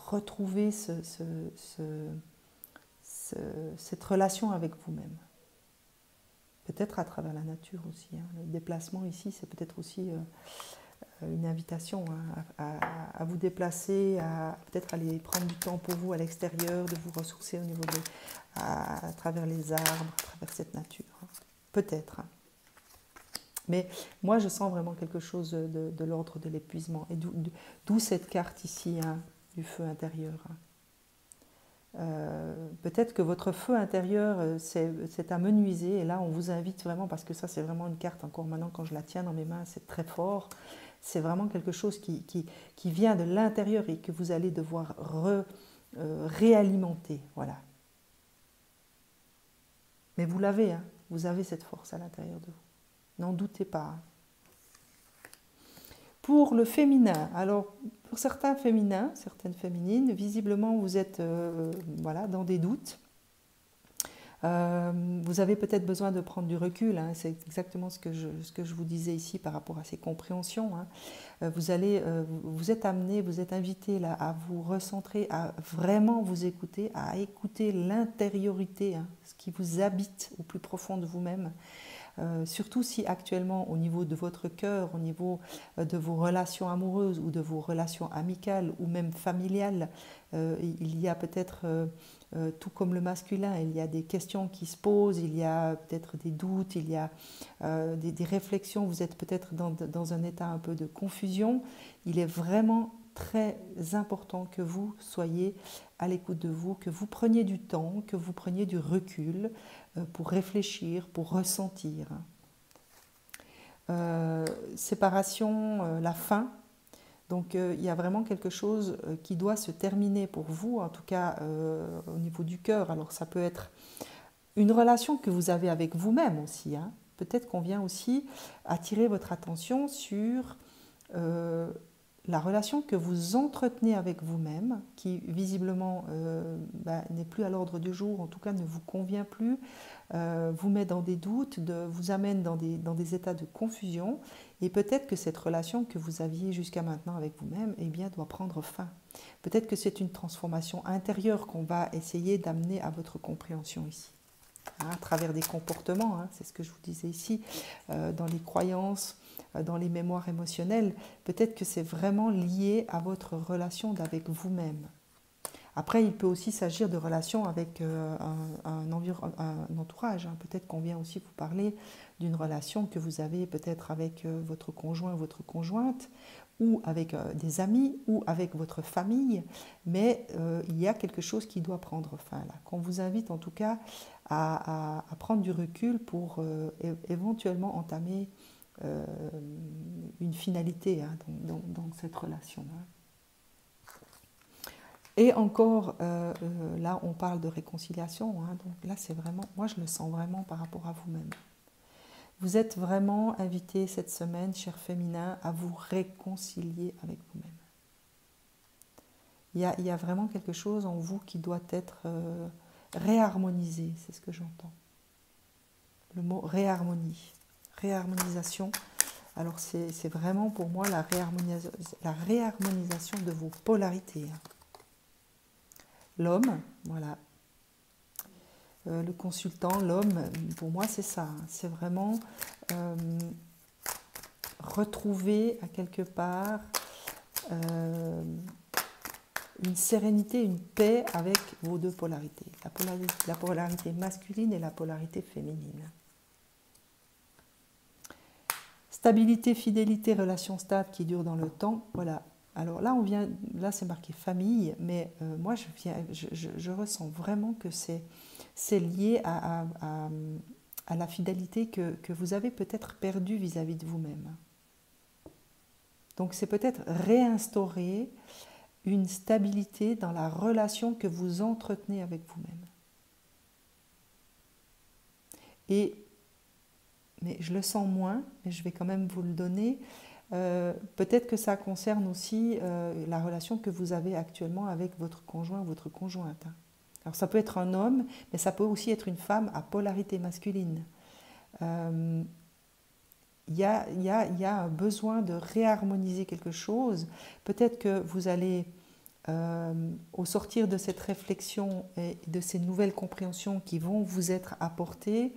Speaker 1: retrouver cette relation avec vous-même. Peut-être à travers la nature aussi. Hein. Le déplacement ici, c'est peut-être aussi une invitation à vous déplacer, à peut-être aller prendre du temps pour vous à l'extérieur, de vous ressourcer au niveau à travers les arbres, à travers cette nature. Hein. Peut-être. Hein. Mais moi, je sens vraiment quelque chose de l'ordre de l'épuisement. Et d'où cette carte ici, hein, du feu intérieur. Hein. Peut-être que votre feu intérieur c'est amenuisé, et là on vous invite vraiment, parce que ça c'est vraiment une carte, encore maintenant quand je la tiens dans mes mains, c'est très fort, c'est vraiment quelque chose qui vient de l'intérieur et que vous allez devoir réalimenter, voilà. Mais vous l'avez, hein, vous avez cette force à l'intérieur de vous, n'en doutez pas. Hein. Pour le féminin, alors pour certains féminins, certaines féminines, visiblement vous êtes voilà, dans des doutes. Vous avez peut-être besoin de prendre du recul, hein, c'est exactement ce que je vous disais ici par rapport à ces compréhensions. Hein. Vous êtes amené, vous êtes invité là, à vous recentrer, à vraiment vous écouter, à écouter l'intériorité, hein, ce qui vous habite au plus profond de vous-même. Surtout si actuellement au niveau de votre cœur, au niveau de vos relations amoureuses ou de vos relations amicales ou même familiales, il y a peut-être, tout comme le masculin, il y a des questions qui se posent, il y a peut-être des doutes, il y a des réflexions, vous êtes peut-être dans un état un peu de confusion. Il est vraiment très important que vous soyez à l'écoute de vous, que vous preniez du temps, que vous preniez du recul pour réfléchir, pour ressentir. Séparation, la fin. Donc il y a vraiment quelque chose qui doit se terminer pour vous, en tout cas au niveau du cœur. Alors ça peut être une relation que vous avez avec vous-même aussi. Hein. Peut-être qu'on vient aussi attirer votre attention sur la relation que vous entretenez avec vous-même, qui visiblement n'est plus à l'ordre du jour, en tout cas ne vous convient plus, vous met dans des doutes, vous amène dans des états de confusion, et peut-être que cette relation que vous aviez jusqu'à maintenant avec vous-même, eh bien, doit prendre fin. Peut-être que c'est une transformation intérieure qu'on va essayer d'amener à votre compréhension ici, hein, à travers des comportements, hein, c'est ce que je vous disais ici, dans les croyances, dans les mémoires émotionnelles. Peut-être que c'est vraiment lié à votre relation avec vous-même. Après, il peut aussi s'agir de relations avec un entourage. Hein. Peut-être qu'on vient aussi vous parler d'une relation que vous avez peut-être avec votre conjoint ou votre conjointe, ou avec des amis, ou avec votre famille. Mais il y a quelque chose qui doit prendre fin là. Qu'on vous invite en tout cas à prendre du recul pour éventuellement entamer une finalité, hein, dans cette relation. Hein. Et encore, là, on parle de réconciliation. Hein, donc là, c'est vraiment, moi, je le sens vraiment par rapport à vous-même. Vous êtes vraiment invité cette semaine, chers féminins, à vous réconcilier avec vous-même. Il y a vraiment quelque chose en vous qui doit être réharmonisé, c'est ce que j'entends. Le mot réharmonie, réharmonisation. Alors, c'est vraiment pour moi la réharmonisation de vos polarités. Hein. L'homme, voilà. Le consultant, l'homme, pour moi c'est ça. Hein. C'est vraiment retrouver à quelque part une sérénité, une paix avec vos deux polarités. La polarité masculine et la polarité féminine. Stabilité, fidélité, relation stable qui dure dans le temps, voilà. Alors là, là c'est marqué famille, mais moi je ressens vraiment que c'est lié à la fidélité que vous avez peut-être perdue vis-à-vis de vous-même. Donc c'est peut-être réinstaurer une stabilité dans la relation que vous entretenez avec vous-même. Mais je le sens moins, mais je vais quand même vous le donner. Peut-être que ça concerne aussi la relation que vous avez actuellement avec votre conjoint ou votre conjointe. Alors ça peut être un homme, mais ça peut aussi être une femme à polarité masculine. Il y a un besoin de réharmoniser quelque chose. Peut-être que vous allez, au sortir de cette réflexion et de ces nouvelles compréhensions qui vont vous être apportées,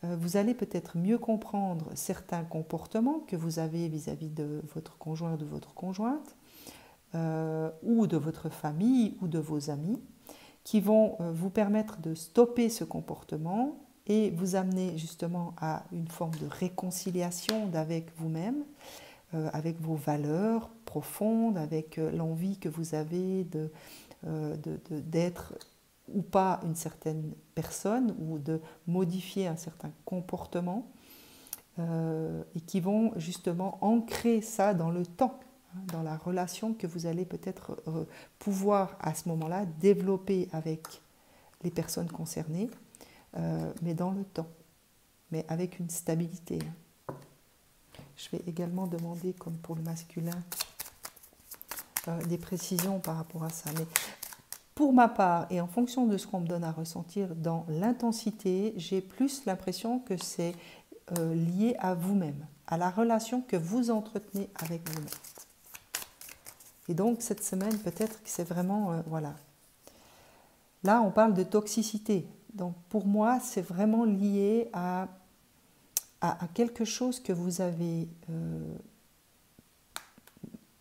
Speaker 1: vous allez peut-être mieux comprendre certains comportements que vous avez vis-à-vis de votre conjoint ou de votre conjointe, ou de votre famille ou de vos amis, qui vont vous permettre de stopper ce comportement et vous amener justement à une forme de réconciliation avec vous-même, avec vos valeurs profondes, avec l'envie que vous avez d'être ou pas une certaine personne ou de modifier un certain comportement, et qui vont justement ancrer ça dans le temps, dans la relation que vous allez peut-être pouvoir à ce moment-là développer avec les personnes concernées, mais dans le temps, mais avec une stabilité. Je vais également demander, comme pour le masculin, des précisions par rapport à ça. Mais pour ma part, et en fonction de ce qu'on me donne à ressentir dans l'intensité, j'ai plus l'impression que c'est lié à vous-même, à la relation que vous entretenez avec vous-même. Et donc cette semaine, peut-être que c'est vraiment, voilà. Là, on parle de toxicité. Donc pour moi, c'est vraiment lié à quelque chose que vous avez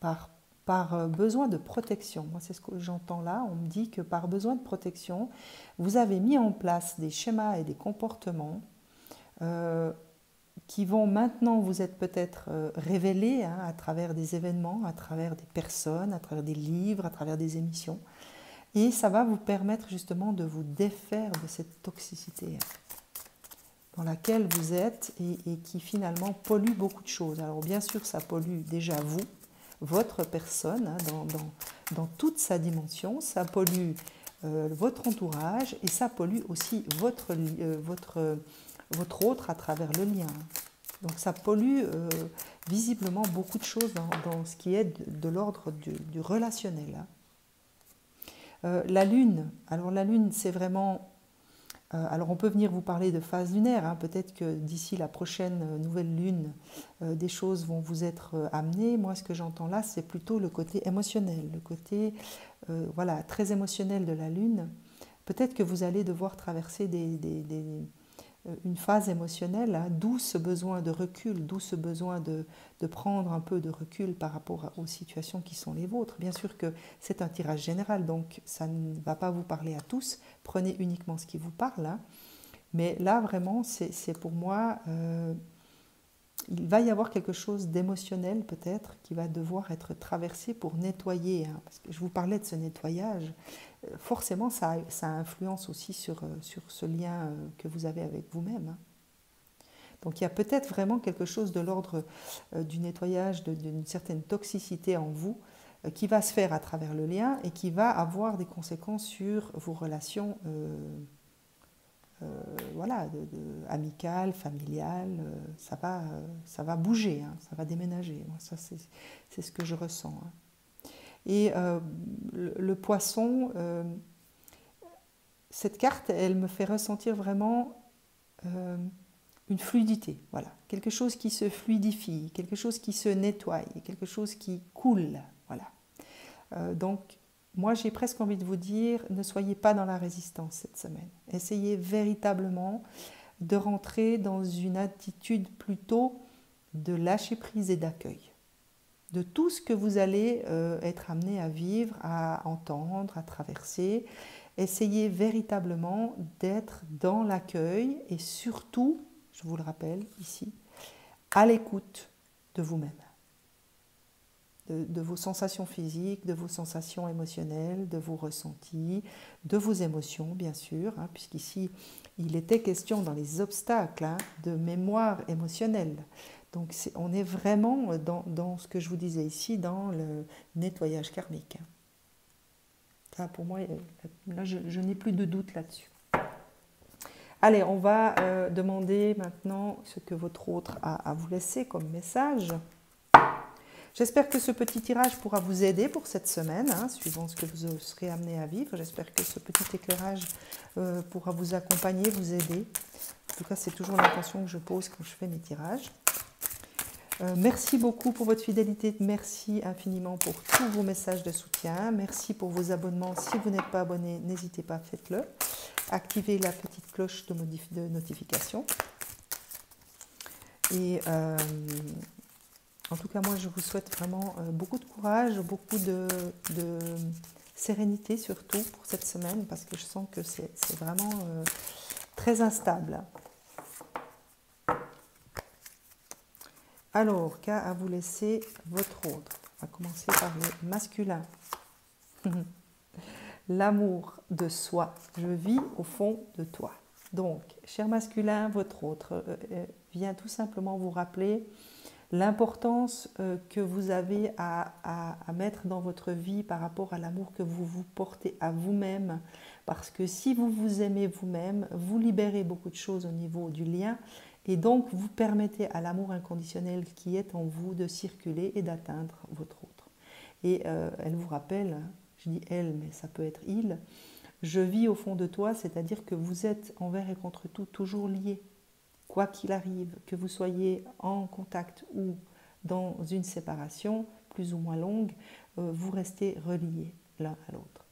Speaker 1: par besoin de protection. Moi, c'est ce que j'entends là. On me dit que par besoin de protection, vous avez mis en place des schémas et des comportements qui vont maintenant vous être peut-être révélés à travers des événements, à travers des personnes, à travers des livres, à travers des émissions. Et ça va vous permettre justement de vous défaire de cette toxicité dans laquelle vous êtes et qui finalement pollue beaucoup de choses. Alors bien sûr, ça pollue déjà vous, votre personne, dans toute sa dimension, ça pollue votre entourage et ça pollue aussi votre autre à travers le lien. Donc ça pollue visiblement beaucoup de choses dans ce qui est de l'ordre du relationnel. La Lune, alors la Lune c'est vraiment... alors on peut venir vous parler de phase lunaire, peut-être que d'ici la prochaine nouvelle lune, des choses vont vous être amenées. Moi ce que j'entends là c'est plutôt le côté émotionnel, le côté voilà, très émotionnel de la Lune. Peut-être que vous allez devoir traverser une phase émotionnelle, d'où ce besoin de recul, d'où ce besoin de prendre un peu de recul par rapport aux situations qui sont les vôtres. Bien sûr que c'est un tirage général, donc ça ne va pas vous parler à tous, prenez uniquement ce qui vous parle, mais là vraiment c'est pour moi, il va y avoir quelque chose d'émotionnel peut-être qui va devoir être traversé pour nettoyer, parce que je vous parlais de ce nettoyage, forcément ça influence aussi sur ce lien que vous avez avec vous-même. Donc il y a peut-être vraiment quelque chose de l'ordre du nettoyage, d'une certaine toxicité en vous qui va se faire à travers le lien et qui va avoir des conséquences sur vos relations voilà, amicales, familiales, ça va bouger, ça va déménager. Moi, ça, c'est ce que je ressens. Et le poisson, cette carte, elle me fait ressentir vraiment une fluidité, voilà, quelque chose qui se fluidifie, quelque chose qui se nettoie, quelque chose qui coule, voilà. Donc, moi, j'ai presque envie de vous dire, ne soyez pas dans la résistance cette semaine. Essayez véritablement de rentrer dans une attitude plutôt de lâcher prise et d'accueil. De tout ce que vous allez être amené à vivre, à entendre, à traverser. Essayez véritablement d'être dans l'accueil et surtout, je vous le rappelle ici, à l'écoute de vous-même. de vos sensations physiques, de vos sensations émotionnelles, de vos ressentis, de vos émotions, bien sûr, hein, puisqu'ici, il était question dans les obstacles hein, de mémoire émotionnelle. Donc, on est vraiment dans ce que je vous disais ici, dans le nettoyage karmique. Ça, pour moi, là, je n'ai plus de doute là-dessus. Allez, on va demander maintenant ce que votre autre a à vous laisser comme message. J'espère que ce petit tirage pourra vous aider pour cette semaine, hein, suivant ce que vous serez amené à vivre. J'espère que ce petit éclairage pourra vous accompagner, vous aider. En tout cas, c'est toujours l'intention que je pose quand je fais mes tirages. Merci beaucoup pour votre fidélité, merci infiniment pour tous vos messages de soutien, merci pour vos abonnements. Si vous n'êtes pas abonné, n'hésitez pas, faites-le. Activez la petite cloche de notification. Et en tout cas, moi, je vous souhaite vraiment beaucoup de courage, beaucoup de sérénité surtout pour cette semaine, parce que je sens que c'est vraiment très instable. Alors, qu'a à vous laisser votre autre? On va commencer par le masculin. L'amour de soi. Je vis au fond de toi. Donc, cher masculin, votre autre vient tout simplement vous rappeler l'importance que vous avez à mettre dans votre vie par rapport à l'amour que vous vous portez à vous-même. Parce que si vous vous aimez vous-même, vous libérez beaucoup de choses au niveau du lien et donc vous permettez à l'amour inconditionnel qui est en vous de circuler et d'atteindre votre autre. Et elle vous rappelle, je dis elle, mais ça peut être il, je vis au fond de toi, c'est-à-dire que vous êtes envers et contre tout toujours liés. Quoi qu'il arrive, que vous soyez en contact ou dans une séparation plus ou moins longue, vous restez reliés l'un à l'autre.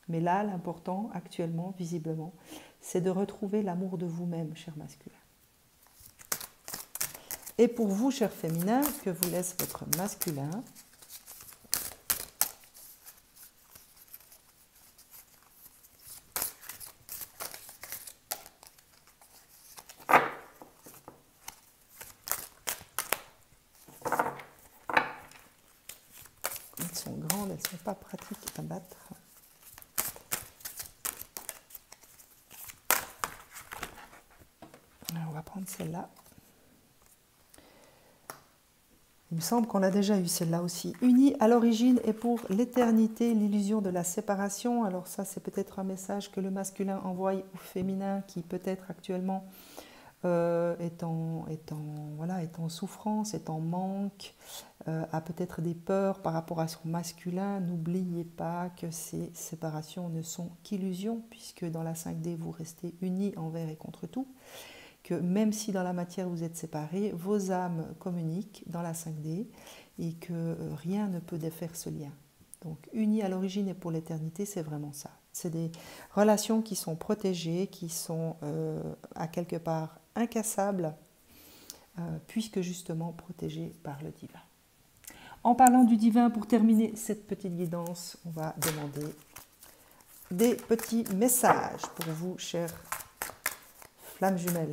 Speaker 1: Mais là, l'important actuellement, visiblement, c'est de retrouver l'amour de vous-même, cher masculin. Et pour vous, cher féminin, que vous laisse votre masculin, elles sont grandes, elles ne sont pas pratiques à battre. Alors, on va prendre celle-là. Il me semble qu'on a déjà eu celle-là aussi. Unis à l'origine et pour l'éternité, l'illusion de la séparation. Alors ça, c'est peut-être un message que le masculin envoie au féminin qui peut-être actuellement est en souffrance, est en manque, a peut-être des peurs par rapport à son masculin. N'oubliez pas que ces séparations ne sont qu'illusions, puisque dans la 5D, vous restez unis envers et contre tout. Que même si dans la matière vous êtes séparés, vos âmes communiquent dans la 5D et que rien ne peut défaire ce lien. Donc unis à l'origine et pour l'éternité, c'est vraiment ça. C'est des relations qui sont protégées, qui sont à quelque part incassables, puisque justement protégées par le divin. En parlant du divin, pour terminer cette petite guidance, on va demander des petits messages pour vous, chers flammes jumelles.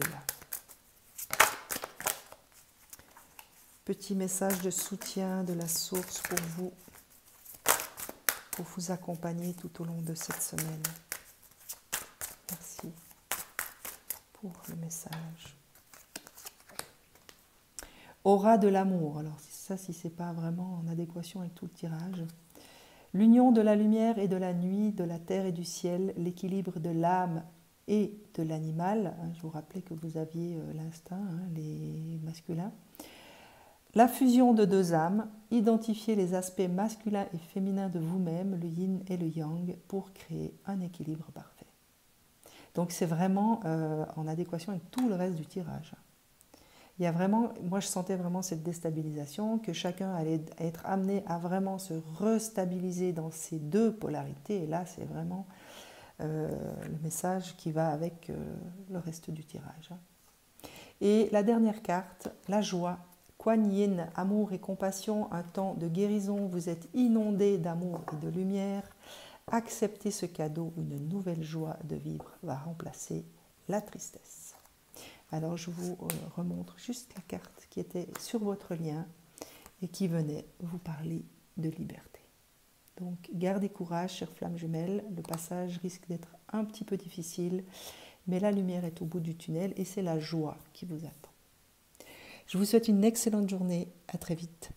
Speaker 1: Petit message de soutien de la source pour vous accompagner tout au long de cette semaine. Merci pour le message. Aura de l'amour. Alors ça, si ce n'est pas vraiment en adéquation avec tout le tirage. L'union de la lumière et de la nuit, de la terre et du ciel, l'équilibre de l'âme et de l'animal. Je vous rappelais que vous aviez l'instinct, les masculins. La fusion de deux âmes, identifier les aspects masculins et féminins de vous-même, le yin et le yang, pour créer un équilibre parfait. Donc c'est vraiment en adéquation avec tout le reste du tirage. Il y a vraiment, moi je sentais vraiment cette déstabilisation, que chacun allait être amené à vraiment se restabiliser dans ces deux polarités. Et là, c'est vraiment le message qui va avec le reste du tirage. Et la dernière carte, la joie. Kuan Yin, amour et compassion, un temps de guérison, vous êtes inondé d'amour et de lumière. Acceptez ce cadeau, une nouvelle joie de vivre va remplacer la tristesse. Alors je vous remontre juste la carte qui était sur votre lien et qui venait vous parler de liberté. Donc gardez courage, chères flammes jumelles, le passage risque d'être un petit peu difficile, mais la lumière est au bout du tunnel et c'est la joie qui vous attend. Je vous souhaite une excellente journée, à très vite.